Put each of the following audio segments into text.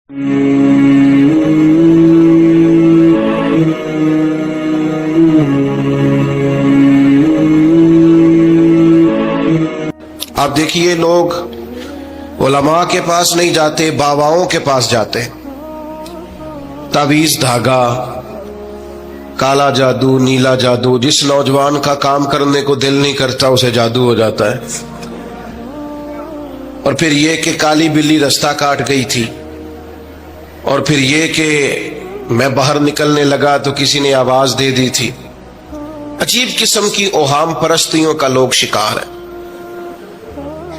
آپ دیکھیے لوگ علماء کے پاس نہیں جاتے، باباؤں کے پاس جاتے ہیں۔ تعویذ دھاگا، کالا جادو، نیلا جادو، جس نوجوان کا کام کرنے کو دل نہیں کرتا اسے جادو ہو جاتا ہے۔ اور پھر یہ کہ کالی بلی رستہ کاٹ گئی تھی، اور پھر یہ کہ میں باہر نکلنے لگا تو کسی نے آواز دے دی تھی۔ عجیب قسم کی اوہام پرستیوں کا لوگ شکار ہیں۔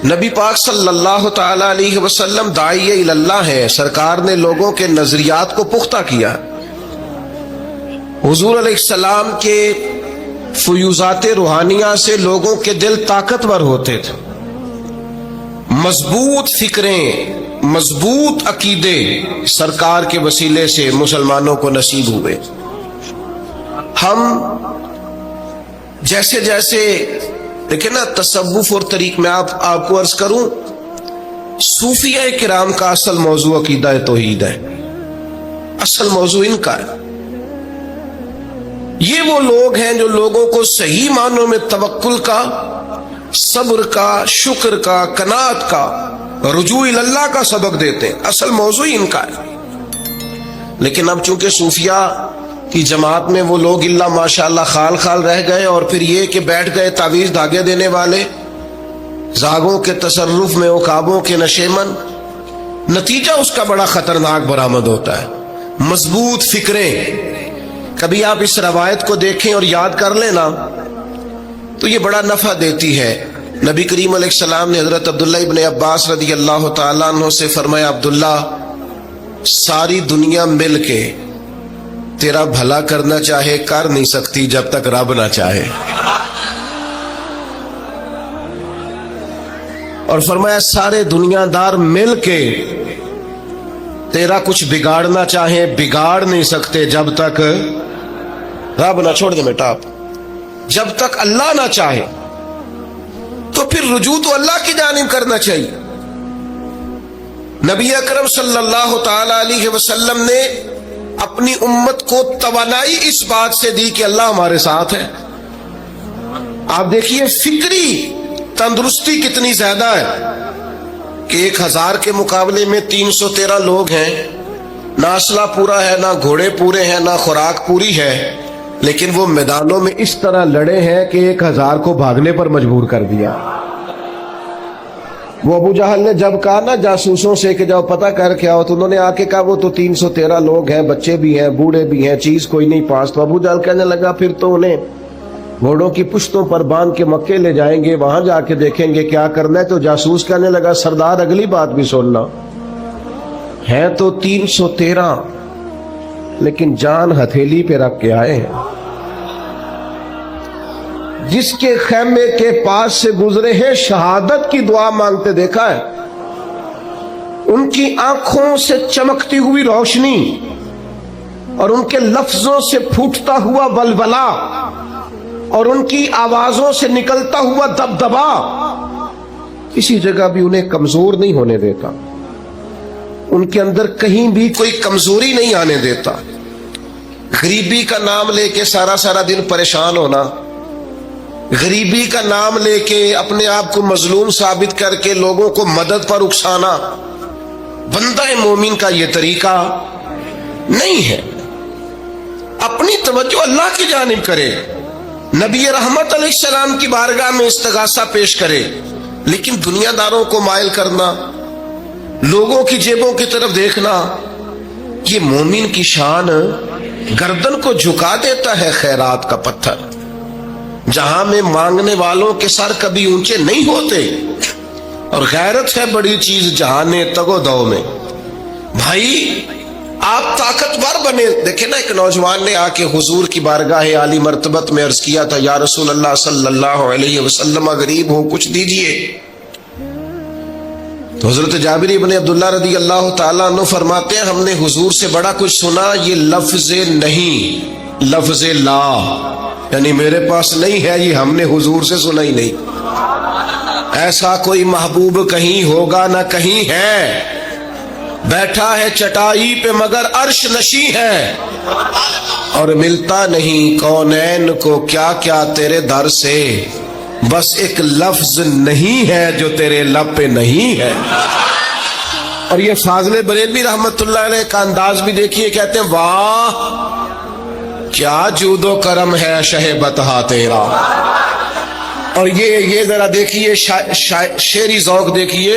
نبی پاک صلی اللہ تعالی علیہ وسلم داعی اللہ ہے، سرکار نے لوگوں کے نظریات کو پختہ کیا۔ حضور علیہ السلام کے فیوزات روحانیہ سے لوگوں کے دل طاقتور ہوتے تھے، مضبوط فکریں، مضبوط عقیدے سرکار کے وسیلے سے مسلمانوں کو نصیب ہوئے۔ ہم جیسے جیسے دیکھیں نا، تصوف اور طریق میں آپ کو عرض کروں، صوفیہ کرام کا اصل موضوع عقیدہ توحید ہے، اصل موضوع ان کا ہے۔ یہ وہ لوگ ہیں جو لوگوں کو صحیح معنوں میں توکل کا، صبر کا، شکر کا، قناعت کا، رجوع اللہ کا سبق دیتے ہیں، اصل موضوع ان کا ہے۔ لیکن اب چونکہ صوفیہ کی جماعت میں وہ لوگ اللہ ماشاءاللہ خال خال رہ گئے، اور پھر یہ کہ بیٹھ گئے تعویذ دھاگے دینے والے، زاغوں کے تصرف میں، عقابوں کے نشیمن، نتیجہ اس کا بڑا خطرناک برآمد ہوتا ہے۔ مضبوط فکریں، کبھی آپ اس روایت کو دیکھیں اور یاد کر لیں نا تو یہ بڑا نفع دیتی ہے۔ نبی کریم علیہ السلام نے حضرت عبداللہ ابن عباس رضی اللہ تعالیٰ عنہ سے فرمایا، عبداللہ، ساری دنیا مل کے تیرا بھلا کرنا چاہے کر نہیں سکتی جب تک رب نہ چاہے۔ اور فرمایا سارے دنیا دار مل کے تیرا کچھ بگاڑنا چاہے بگاڑ نہیں سکتے جب تک رب نہ، چھوڑ دے بیٹا آپ، جب تک اللہ نہ چاہے۔ تو پھر رجوع تو اللہ کی جانب کرنا چاہیے۔ نبی اکرم صلی اللہ تعالی علیہ وسلم نے اپنی امت کو توانائی اس بات سے دی کہ اللہ ہمارے ساتھ ہے۔ آپ دیکھیے فکری تندرستی کتنی زیادہ ہے کہ 1000 کے مقابلے میں 313 لوگ ہیں، نہ اسلحہ پورا ہے، نہ گھوڑے پورے ہیں، نہ خوراک پوری ہے، لیکن وہ میدانوں میں اس طرح لڑے ہیں کہ 1000 کو بھاگنے پر مجبور کر دیا۔ وہ ابو جہل نے جب کہا نا جاسوسوں سے کہ جاؤ پتہ کر کے آؤ، تو انہوں نے آ کے کہا وہ تو 313 لوگ ہیں، بچے بھی ہیں، بوڑھے بھی ہیں، چیز کوئی نہیں پاس۔ تو ابو جہل کہنے لگا پھر تو انہیں گھوڑوں کی پشتوں پر باندھ کے مکے لے جائیں گے، وہاں جا کے دیکھیں گے کیا کرنا ہے۔ تو جاسوس کہنے لگا سردار اگلی بات بھی سننا، ہے تو 313 لیکن جان ہتھیلی پہ رکھ کے آئے ہیں۔ جس کے خیمے کے پاس سے گزرے ہیں شہادت کی دعا مانگتے دیکھا ہے، ان کی آنکھوں سے چمکتی ہوئی روشنی اور ان کے لفظوں سے پھوٹتا ہوا ولولہ اور ان کی آوازوں سے نکلتا ہوا دبدبا کسی جگہ بھی انہیں کمزور نہیں ہونے دیتا، ان کے اندر کہیں بھی کوئی کمزوری نہیں آنے دیتا۔ غریبی کا نام لے کے سارا دن پریشان ہونا، غریبی کا نام لے کے اپنے آپ کو مظلوم ثابت کر کے لوگوں کو مدد پر اکسانا بندہ مومن کا یہ طریقہ نہیں ہے۔ اپنی توجہ اللہ کی جانب کرے، نبی رحمت علیہ السلام کی بارگاہ میں استغاثہ پیش کرے، لیکن دنیا داروں کو مائل کرنا، لوگوں کی جیبوں کی طرف دیکھنا، یہ مومن کی شان گردن کو جھکا دیتا ہے۔ خیرات کا پتھر جہاں میں مانگنے والوں کے سر کبھی اونچے نہیں ہوتے، اور غیرت ہے بڑی چیز جہانے تگ و دو میں۔ بھائی آپ طاقتور بنے۔ دیکھیں نا، ایک نوجوان نے آ کے حضور کی بارگاہ عالی مرتبت میں عرض کیا تھا، یا رسول اللہ صلی اللہ علیہ وسلم، غریب ہوں کچھ دیجئے۔ تو حضرت جابر بن عبداللہ رضی اللہ تعالیٰ عنہ فرماتے ہیں، ہم نے حضور سے بڑا کچھ سنا، یہ لفظ نہیں، لفظ لا، یعنی میرے پاس نہیں ہے، یہ ہم نے حضور سے سنا ہی نہیں۔ ایسا کوئی محبوب کہیں ہوگا نہ کہیں ہے۔ بیٹھا ہے چٹائی پہ مگر عرش نشیں ہے، اور ملتا نہیں کونین کو کیا کیا تیرے در سے، بس ایک لفظ نہیں ہے جو تیرے لب پہ نہیں ہے۔ اور یہ فاضل بریلوی رحمت اللہ علیہ کا انداز بھی دیکھیے، کہتے ہیں واہ کیا جود و کرم ہے شہ بطحا تیرا۔ اور یہ ذرا دیکھیے شعری ذوق دیکھیے،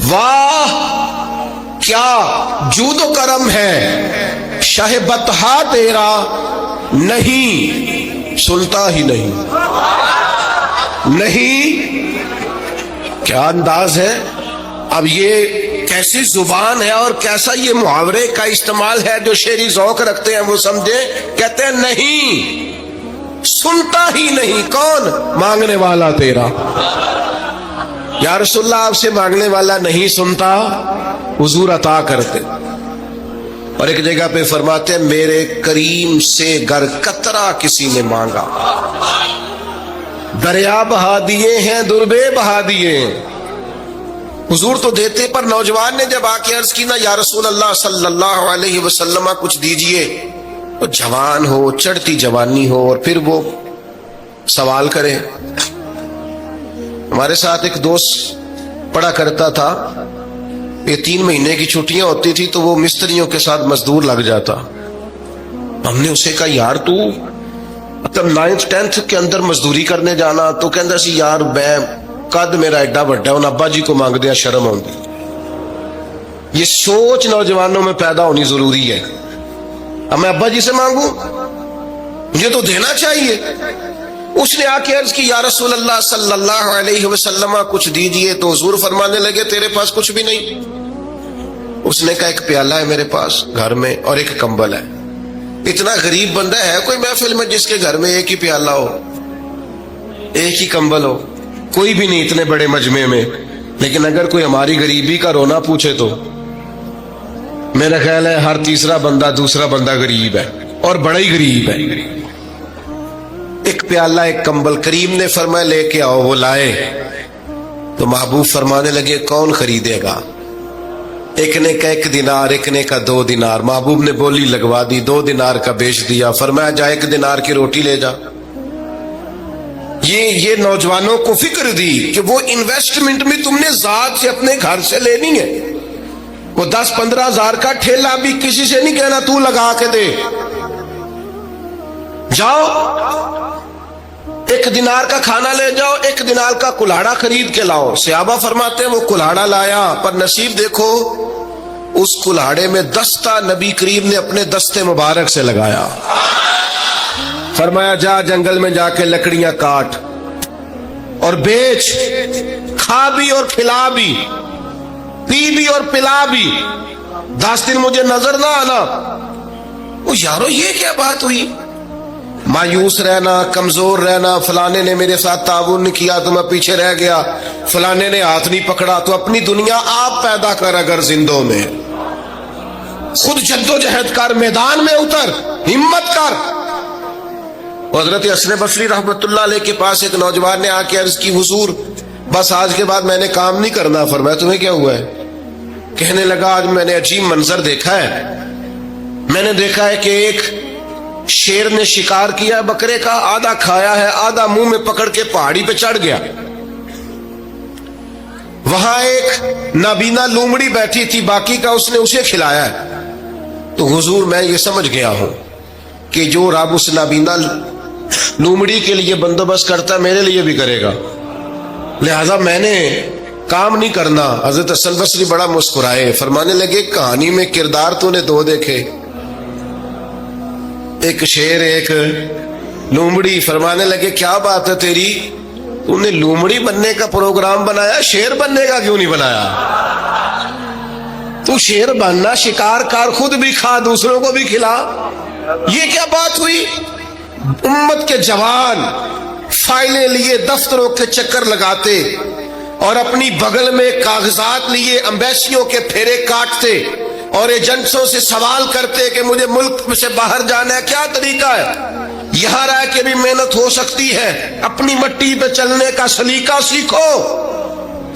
واہ کیا جود و کرم ہے شہ بطحا تیرا، نہیں سنتا ہی نہیں، نہیں کیا انداز ہے۔ اب یہ کیسی زبان ہے اور کیسا یہ محاورے کا استعمال ہے، جو شعری ذوق رکھتے ہیں وہ سمجھے، کہتے ہیں نہیں سنتا ہی نہیں، کون؟ مانگنے والا تیرا۔ یا رسول اللہ آپ سے مانگنے والا نہیں سنتا، حضور عطا کرتے۔ اور ایک جگہ پہ فرماتے ہیں میرے کریم سے گر قطرہ کسی نے مانگا، دریا بہا دیے ہیں دربے بہا دیے ہیں۔ حضور تو دیتے، پر نوجوان نے جب آ کے عرض کی نا یا رسول اللہ صلی اللہ علیہ وسلم کچھ دیجئے، وہ جوان ہو، چڑھتی جوانی ہو، اور پھر وہ سوال کرے۔ ہمارے ساتھ ایک دوست پڑھا کرتا تھا، یہ 3 مہینے کی چھٹیاں ہوتی تھی تو وہ مستریوں کے ساتھ مزدور لگ جاتا۔ ہم نے اسے کہا یار تو مطلب 9th 10th کے اندر مزدوری کرنے جانا، تو کہندا سی یار میں قد میرا ایڈا بڑا ہے، ان ابا جی کو مانگ دیا شرم آؤں گی۔ یہ سوچ نوجوانوں میں پیدا ہونی ضروری ہے، اب میں ابا جی سے مانگوں، مجھے تو دینا چاہیے۔ اس نے آ کے عرض کی یا رسول اللہ صلی اللہ علیہ وسلم کچھ دیجئے، تو حضور فرمانے لگے تیرے پاس کچھ بھی نہیں؟ اس نے کہا ایک پیالہ ہے میرے پاس گھر میں اور ایک کمبل ہے۔ اتنا غریب بندہ ہے کوئی محفل میں جس کے گھر میں ایک ہی پیالہ ہو، ایک ہی کمبل ہو؟ کوئی بھی نہیں اتنے بڑے مجمع میں۔ لیکن اگر کوئی ہماری غریبی کا رونا پوچھے تو میرا خیال ہے ہر تیسرا بندہ دوسرا بندہ غریب ہے، اور بڑا ہی غریب ہے۔ ایک پیالہ ایک کمبل، کریم نے فرمایا لے کے آؤ، وہ لائے تو محبوب فرمانے لگے کون خریدے گا؟ ایک نے کہا 1 دینار، ایک نے کہا 2 دینار۔ محبوب نے بولی لگوا دی، 2 دینار کا بیچ دیا، فرمایا جا 1 دینار کی روٹی لے جا۔ یہ نوجوانوں کو فکر دی کہ وہ انویسٹمنٹ میں تم نے ذات سے اپنے گھر سے لینی ہے، وہ 10-15 ہزار کا ٹھیلا بھی کسی سے نہیں کہنا تو لگا کے دے، جاؤ 1 دینار کا کھانا لے جاؤ، 1 دینار کا کلاڑا خرید کے لاؤ۔ صحابہ فرماتے ہیں وہ کلاڑا لایا، پر نصیب دیکھو اس کلاڑے میں دستہ نبی کریم نے اپنے دستے مبارک سے لگایا۔ فرمایا جا جنگل میں جا کے لکڑیاں کاٹ اور بیچ، کھا بھی اور کھلا بھی، پی بھی اور پلا بھی، 10 دن مجھے نظر نہ آنا۔ وہ یارو یہ کیا بات ہوئی؟ مایوس رہنا، کمزور رہنا، فلانے نے میرے ساتھ تعاون نہیں کیا تو میں پیچھے رہ گیا، فلانے نے ہاتھ نہیں پکڑا، تو اپنی دنیا آپ پیدا کر، اگر زندوں میں خود جدوجہد کر، میدان میں اتر، ہمت کر۔ حضرت حسن بصری رحمت اللہ علیہ کے پاس ایک نوجوان نے آ کے عرض کی حضور بس آج کے بعد میں نے کام نہیں کرنا۔ فرمایا تمہیں کیا ہوا ہے؟ کہنے لگا آج میں نے عجیب منظر دیکھا ہے، میں نے دیکھا ہے کہ ایک شیر نے شکار کیا بکرے کا، آدھا کھایا ہے، آدھا منہ میں پکڑ کے پہاڑی پہ چڑھ گیا، وہاں ایک نابینا لومڑی بیٹھی تھی، باقی کا اس نے اسے کھلایا ہے۔ تو حضور میں یہ سمجھ گیا ہوں کہ جو رب اس نابینا لومڑی کے لیے بندوبست کرتا میرے لیے بھی کرے گا، لہذا میں نے کام نہیں کرنا۔ حضرت حسن بصری بڑا مسکرائے، فرمانے لگے کہانی میں کردار تو نے 2 دیکھے، ایک شیر ایک لومڑی۔ فرمانے لگے کیا بات ہے تیری، تو نے لومڑی بننے کا پروگرام بنایا، شیر بننے کا کیوں نہیں بنایا؟ تو شیر بننا، شکار کر، خود بھی کھا دوسروں کو بھی کھلا۔ یہ کیا بات ہوئی؟ امت کے جوان فائلیں لیے دفتروں کے چکر لگاتے اور اپنی بغل میں کاغذات لیے امبیسیوں کے پھیرے کاٹتے اور ایجنٹوں سے سوال کرتے کہ مجھے ملک سے باہر جانا ہے، کیا طریقہ ہے؟ یہاں رہ کے بھی محنت ہو سکتی ہے، اپنی مٹی پہ چلنے کا سلیقہ سیکھو۔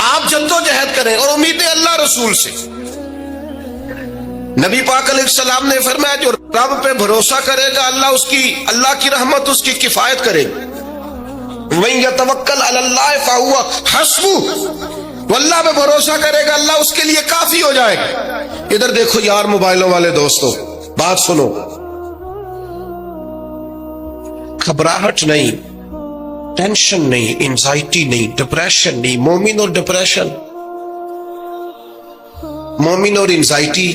آپ جدوجہد کریں اور امیدیں اللہ رسول سے. نبی پاک علیہ السلام نے فرمایا جو رب پہ بھروسہ کرے گا اللہ کی رحمت اس کی کفایت کرے گی. وَإِن يَتَوَكَّلْ عَلَى اللَّهِ فَهُوَ حَسْبُهُ، وہ اللہ پہ بھروسہ کرے گا اللہ اس کے لیے کافی ہو جائے گا. ادھر دیکھو یار موبائلوں والے دوستو، بات سنو. گھبراہٹ نہیں، ٹینشن نہیں، انزائٹی نہیں، ڈپریشن نہیں. مومن اور ڈپریشن، مومن اور انزائٹی،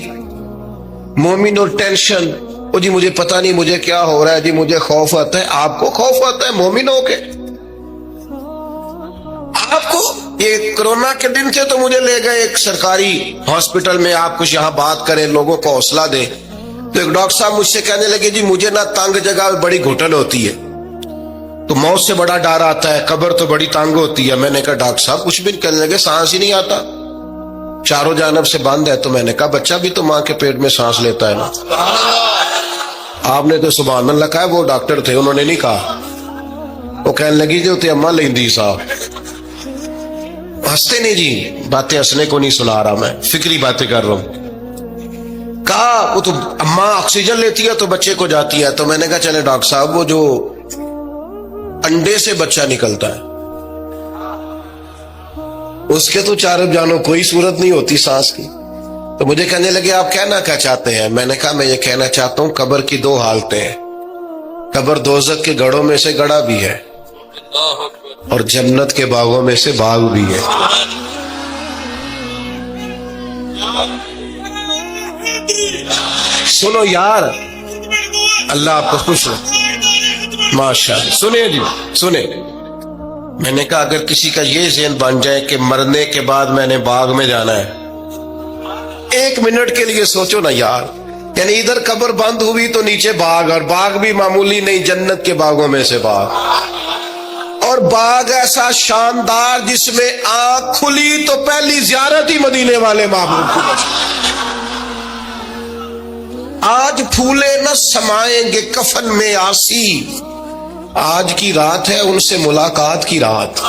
مومن اور ٹینشن. او جی مجھے پتہ نہیں مجھے کیا ہو رہا ہے، جی مجھے خوف آتا ہے. آپ کو خوف آتا ہے مومن ہو کے؟ آپ کو یہ کرونا کے دن تھے تو مجھے لے گئے ایک سرکاری ہاسپٹل میں، آپ کچھ یہاں بات کریں، لوگوں کو حوصلہ دیں. تو ایک ڈاکٹر صاحب مجھ سے کہنے لگے جی مجھے نہ تنگ جگہ بڑی گھٹن ہوتی ہے، تو موت سے بڑا ڈر آتا ہے، قبر تو بڑی تنگ ہوتی ہے. میں نے کہا ڈاکٹر صاحب کچھ بھی نہیں. کہنے لگے سانس ہی نہیں آتا، چاروں جانب سے بند ہے. تو میں نے کہا بچہ بھی تو ماں کے پیٹ میں سانس لیتا ہے نا. آپ نے تو سبحان اللہ کہا. وہ ڈاکٹر تھے، انہوں نے نہیں کہا. وہ کہنے لگی جو تے اماں لیندی صاحب. ہنستے نہیں جی، باتیں ہنسنے کو نہیں سنا رہا، میں فکری باتیں کر رہا ہوں. کہا وہ تو اماں آکسیجن لیتی ہے تو بچے کو جاتی ہے. تو میں نے کہا چلے ڈاکٹر صاحب وہ جو انڈے سے بچہ نکلتا ہے اس کے تو چاروں جانوں کوئی صورت نہیں ہوتی سانس کی. تو مجھے کہنے لگے آپ کہنا کیا چاہتے ہیں؟ میں نے کہا میں یہ کہنا چاہتا ہوں قبر کی دو حالتیں ہیں. قبر دوزخ کے گڑھوں میں سے گڑھا بھی ہے اور جنت کے باغوں میں سے باغ بھی ہے. سنو یار، اللہ آپ کو خوش ہو. ماشاء اللہ. سنیں جی سنیں. میں نے کہا اگر کسی کا یہ ذہن بن جائے کہ مرنے کے بعد میں نے باغ میں جانا ہے، ایک منٹ کے لیے سوچو نا یار. یعنی ادھر قبر بند ہوئی تو نیچے باغ، اور باغ بھی معمولی نہیں، جنت کے باغوں میں سے باغ. اور باغ ایسا شاندار جس میں آنکھ کھلی تو پہلی زیارت ہی مدینے والے محبوب کی. آج پھولے نہ سمائیں گے کفن میں آسی، آج کی رات ہے ان سے ملاقات کی رات.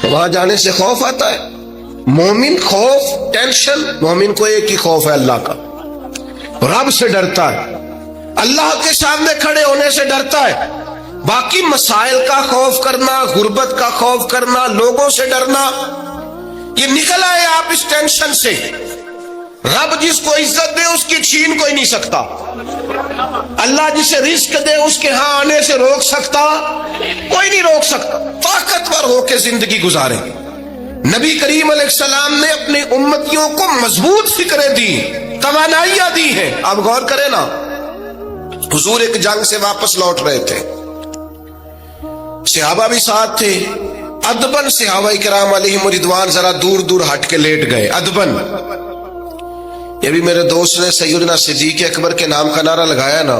وہاں جانے سے خوف آتا ہے. مومن خوف ٹینشن، مومن کو ایک ہی خوف ہے اللہ کا، رب سے ڈرتا ہے، اللہ کے سامنے کھڑے ہونے سے ڈرتا ہے. باقی مسائل کا خوف کرنا، غربت کا خوف کرنا، لوگوں سے ڈرنا، یہ نکل آئے آپ اس ٹینشن سے. رب جس کو عزت دے اس کی چھین کوئی نہیں سکتا. اللہ جسے رزق دے اس کے ہاں آنے سے روک سکتا کوئی نہیں روک سکتا. طاقتور ہو کے زندگی گزارے. نبی کریم علیہ السلام نے اپنی امتیوں کو مضبوط فکریں دی، توانائیاں دی ہیں. آپ غور کریں نا، حضور ایک جنگ سے واپس لوٹ رہے تھے، صحابہ بھی ساتھ تھے. ادبن صحابہ کرام علیہم رضوان ذرا دور دور ہٹ کے لیٹ گئے. ادبن. یہ بھی میرے دوست نے سیدنا صدیق اکبر کے نام کا نعرہ لگایا نا،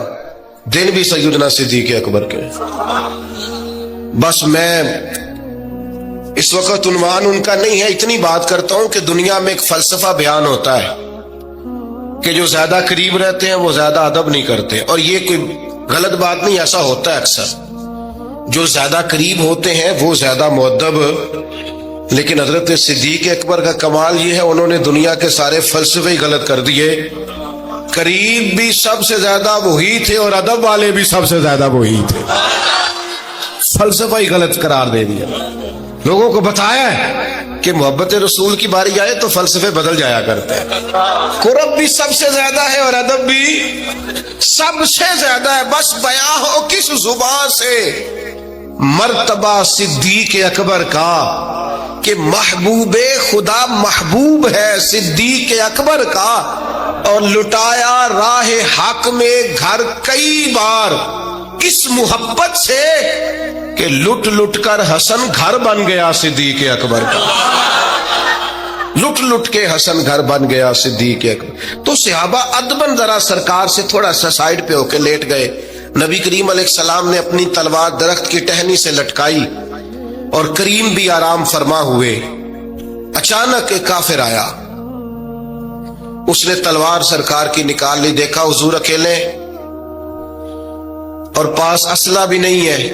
دن بھی سیدنا صدیق اکبر کے. بس میں اس وقت عنوان ان کا نہیں ہے، اتنی بات کرتا ہوں کہ دنیا میں ایک فلسفہ بیان ہوتا ہے کہ جو زیادہ قریب رہتے ہیں وہ زیادہ ادب نہیں کرتے. اور یہ کوئی غلط بات نہیں، ایسا ہوتا ہے اکثر. جو زیادہ قریب ہوتے ہیں وہ زیادہ مؤدب. لیکن حضرت صدیق اکبر کا کمال یہ ہے انہوں نے دنیا کے سارے فلسفے ہی غلط کر دیے. قریب بھی سب سے زیادہ وہی تھے اور ادب والے بھی سب سے زیادہ وہی تھے. فلسفہ ہی غلط قرار دے دیا. لوگوں کو بتایا ہے کہ محبت رسول کی باری آئے تو فلسفے بدل جایا کرتے ہیں. قرب بھی سب سے زیادہ ہے اور ادب بھی سب سے زیادہ ہے. بس بیان ہو کس زبان سے مرتبہ صدیق اکبر کا کہ محبوب خدا محبوب ہے صدیق اکبر کا. اور لٹایا راہ حق میں گھر کئی بار اس محبت سے کہ لٹ لٹ کر حسن گھر بن گیا صدیق اکبر کا. لٹ لٹ کے حسن گھر بن گیا صدیق اکبر. تو صحابہ ادبن ذرا سرکار سے تھوڑا سا سائڈ پہ ہو کے لیٹ گئے. نبی کریم علیہ السلام نے اپنی تلوار درخت کی ٹہنی سے لٹکائی اور کریم بھی آرام فرما ہوئے. اچانک ایک کافر آیا، اس نے تلوار سرکار کی نکال لی. دیکھا حضور اکیلے اور پاس اسلحہ بھی نہیں ہے.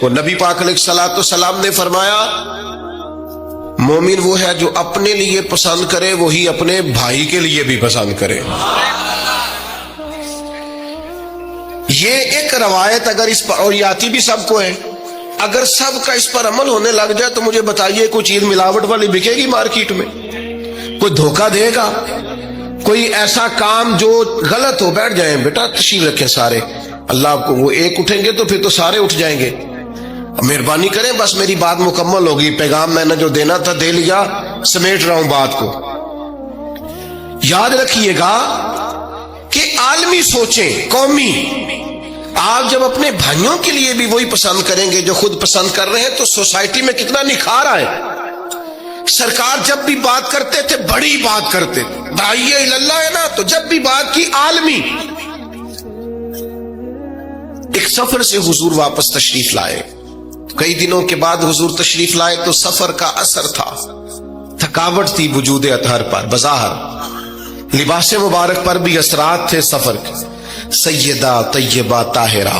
کو. نبی پاک علیہ الصلوۃ والسلام نے فرمایا مومن وہ ہے جو اپنے لیے پسند کرے وہی اپنے بھائی کے لیے بھی پسند کرے. یہ ایک روایت اگر اس پر، اور یہ آتی بھی سب کو ہے، اگر سب کا اس پر عمل ہونے لگ جائے تو مجھے بتائیے کوئی چیز ملاوٹ والی بکے گی مارکیٹ میں؟ کوئی دھوکہ دے گا؟ کوئی ایسا کام جو غلط ہو؟ بیٹھ جائیں بیٹا، تشریف رکھیں سارے، اللہ آپ کو، وہ ایک اٹھیں گے تو پھر تو سارے اٹھ جائیں گے. مہربانی کریں، بس میری بات مکمل ہوگی، پیغام میں نے جو دینا تھا دے لیا، سمیٹ رہا ہوں بات کو. یاد رکھیے گا کہ عالمی سوچیں، قومی، آپ جب اپنے بھائیوں کے لیے بھی وہی پسند کریں گے جو خود پسند کر رہے ہیں تو سوسائٹی میں کتنا نکھار آئے. سرکار جب بھی بات کرتے تھے بڑی بات کرتے تھے، داعیہ اللہ ہے نا، تو جب بھی بات کی عالمی. ایک سفر سے حضور واپس تشریف لائے، کئی دنوں کے بعد حضور تشریف لائے تو سفر کا اثر تھا، تھکاوٹ تھی وجود اطہر پر، بظاہر لباس مبارک پر بھی اثرات تھے سفر کے. سیدہ طیبہ طاہرہ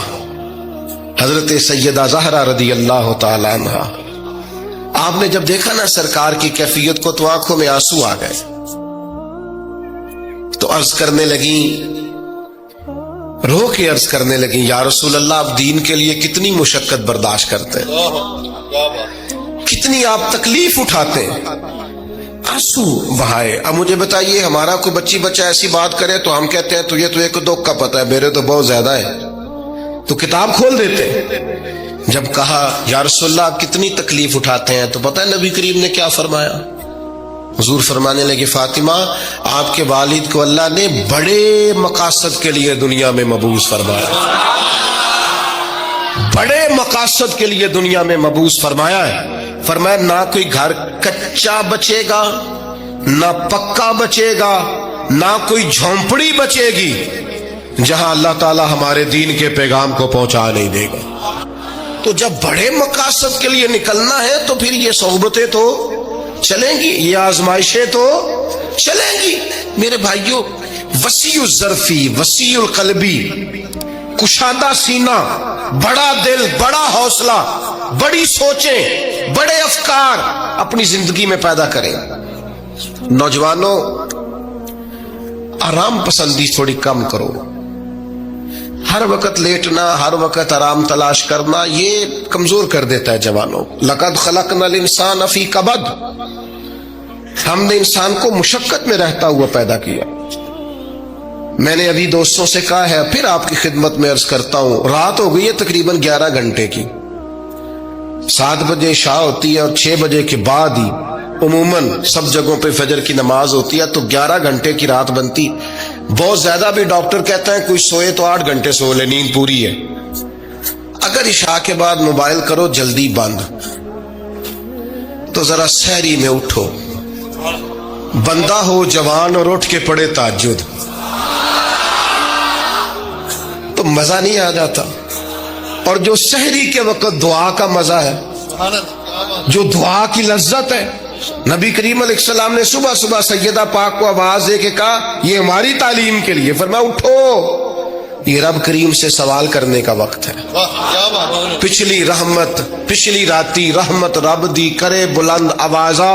حضرت سیدہ زہرا رضی اللہ تعالی عنہا، آپ نے جب دیکھا نا سرکار کی کیفیت کو تو آنکھوں میں آنسو آ گئے. تو عرض کرنے لگیں، رو کے عرض کرنے لگیں، یا رسول اللہ آپ دین کے لیے کتنی مشقت برداشت کرتے ہیں، کتنی آپ تکلیف اٹھاتے ہیں. آنسو بہائے. اب مجھے بتائیے ہمارا کوئی بچی بچہ ایسی بات کرے تو ہم کہتے ہیں تجھے تو ایک دو کا پتہ ہے، میرے تو بہت زیادہ ہے، تو کتاب کھول دیتے ہیں. جب کہا یا رسول اللہ آپ کتنی تکلیف اٹھاتے ہیں تو پتہ ہے نبی کریم نے کیا فرمایا؟ حضور فرمانے لگے فاطمہ آپ کے والد کو اللہ نے بڑے مقاصد کے لیے دنیا میں مبعوث فرمایا، بڑے مقاصد کے لیے دنیا میں مبعوث فرمایا ہے. فرمایا نہ کوئی گھر کچا بچے گا، نہ پکا بچے گا، نہ کوئی جھونپڑی بچے گی جہاں اللہ تعالی ہمارے دین کے پیغام کو پہنچا نہیں دے گا. تو جب بڑے مقاصد کے لیے نکلنا ہے تو پھر یہ صحبتیں تو چلیں گی، یہ آزمائشیں تو چلیں گی. میرے بھائیوں، وسیع الظرفی، وسیع القلبی، کشادہ سینہ، بڑا دل، بڑا حوصلہ، بڑی سوچیں، بڑے افکار اپنی زندگی میں پیدا کریں. نوجوانوں، آرام پسندی تھوڑی کم کرو. ہر وقت لیٹنا، ہر وقت آرام تلاش کرنا، یہ کمزور کر دیتا ہے جوانوں. لقد خلقنا الانسان فی کبد، ہم نے انسان کو مشقت میں رہتا ہوا پیدا کیا. میں نے ابھی دوستوں سے کہا ہے، پھر آپ کی خدمت میں عرض کرتا ہوں، رات ہو گئی ہے تقریباً 11 گھنٹے کی. 7 بجے عشاء ہوتی ہے اور 6 بجے کے بعد ہی عموماً سب جگہوں پہ فجر کی نماز ہوتی ہے، تو 11 گھنٹے کی رات بنتی. بہت زیادہ بھی ڈاکٹر کہتا ہے کوئی سوئے تو 8 گھنٹے سو لے، نیند پوری ہے. اگر عشاء کے بعد موبائل کرو جلدی بند، تو ذرا سحری میں اٹھو، بندہ ہو جوان اور اٹھ کے پڑھے تہجد، تو مزہ نہیں آ جاتا. اور جو سحری کے وقت دعا کا مزہ ہے، جو دعا کی لذت ہے، نبی کریم علیہ السلام نے صبح صبح سیدہ پاک کو آواز دے کے کہا یہ ہماری تعلیم کے لیے، فرمایا اٹھو، یہ رب کریم سے سوال کرنے کا وقت ہے. پچھلی رحمت، پچھلی راتی رحمت رب دی کرے بلند آوازہ،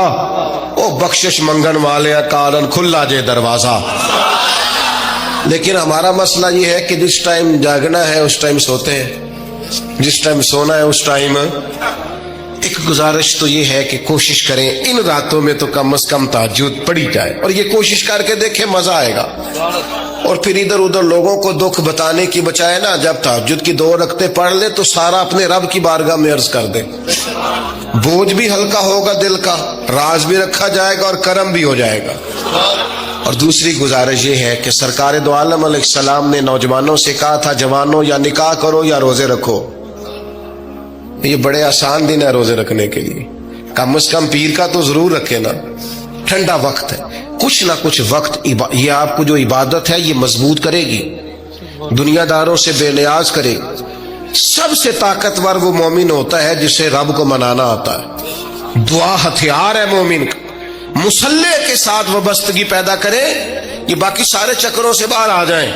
او بخشش منگن والے کارن کھلا جے دروازہ. لیکن ہمارا مسئلہ یہ ہے کہ جس ٹائم جاگنا ہے اس ٹائم سوتے ہیں، جس ٹائم سونا ہے اس ٹائم. ایک گزارش تو یہ ہے کہ کوشش کریں ان راتوں میں تو کم از کم تہجد پڑھی جائے، اور یہ کوشش کر کے دیکھیں مزہ آئے گا. اور پھر ادھر ادھر لوگوں کو دکھ بتانے کی بجائے نا، جب تہجد کی 2 رکعتیں پڑھ لے تو سارا اپنے رب کی بارگاہ میں عرض کر دے، بوجھ بھی ہلکا ہوگا دل کا، راز بھی رکھا جائے گا اور کرم بھی ہو جائے گا. اور دوسری گزارش یہ ہے کہ سرکار دو عالم علیہ السلام نے نوجوانوں سے کہا تھا جوانوں یا نکاح کرو یا روزے رکھو. یہ بڑے آسان دن ہے روزے رکھنے کے لیے، کم از کم پیر کا تو ضرور رکھے نا. ٹھنڈا وقت ہے، کچھ نہ کچھ وقت یہ آپ کو جو عبادت ہے یہ مضبوط کرے گی، دنیا داروں سے بے نیاز کرے گی. سب سے طاقتور وہ مومن ہوتا ہے جسے رب کو منانا آتا ہے. دعا ہتھیار ہے مومن کا. مسلح کے ساتھ وابستگی پیدا کرے، یہ باقی سارے چکروں سے باہر آ جائیں.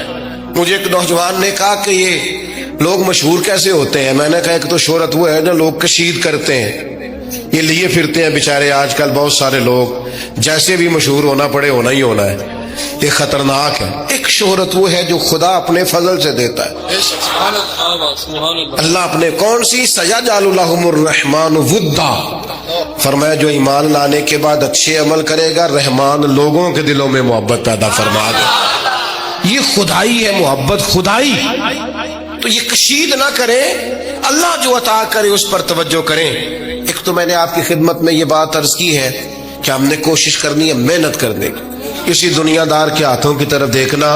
مجھے ایک نوجوان نے کہا کہ یہ لوگ مشہور کیسے ہوتے ہیں؟ میں نے کہا ایک تو شہرت وہ ہے جو لوگ کشید کرتے ہیں، یہ لیے پھرتے ہیں بیچارے آج کل بہت سارے لوگ، جیسے بھی مشہور ہونا پڑے ہونا ہی ہونا ہے، یہ خطرناک ہے۔ ایک شہرت وہ ہے جو خدا اپنے فضل سے دیتا ہے، اللہ اپنے کون سی؟ سیجعل لهم الرحمن ودا، فرمایا جو ایمان لانے کے بعد اچھے عمل کرے گا رحمان لوگوں کے دلوں میں محبت پیدا فرما دے۔ یہ خدائی ہے محبت، خدائی۔ تو یہ کشید نہ کریں، اللہ جو عطا کرے اس پر توجہ کریں۔ ایک تو میں نے آپ کی خدمت میں یہ بات عرض کی ہے کہ ہم نے کوشش کرنی ہے محنت کرنے کی، کسی دنیا دار کے ہاتھوں کی طرف دیکھنا،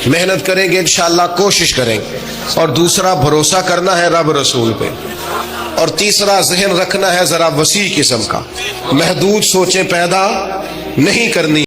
محنت کریں گے انشاءاللہ، کوشش کریں گے۔ اور دوسرا بھروسہ کرنا ہے رب رسول پہ، اور تیسرا ذہن رکھنا ہے ذرا وسیع قسم کا، محدود سوچیں پیدا نہیں کرنی۔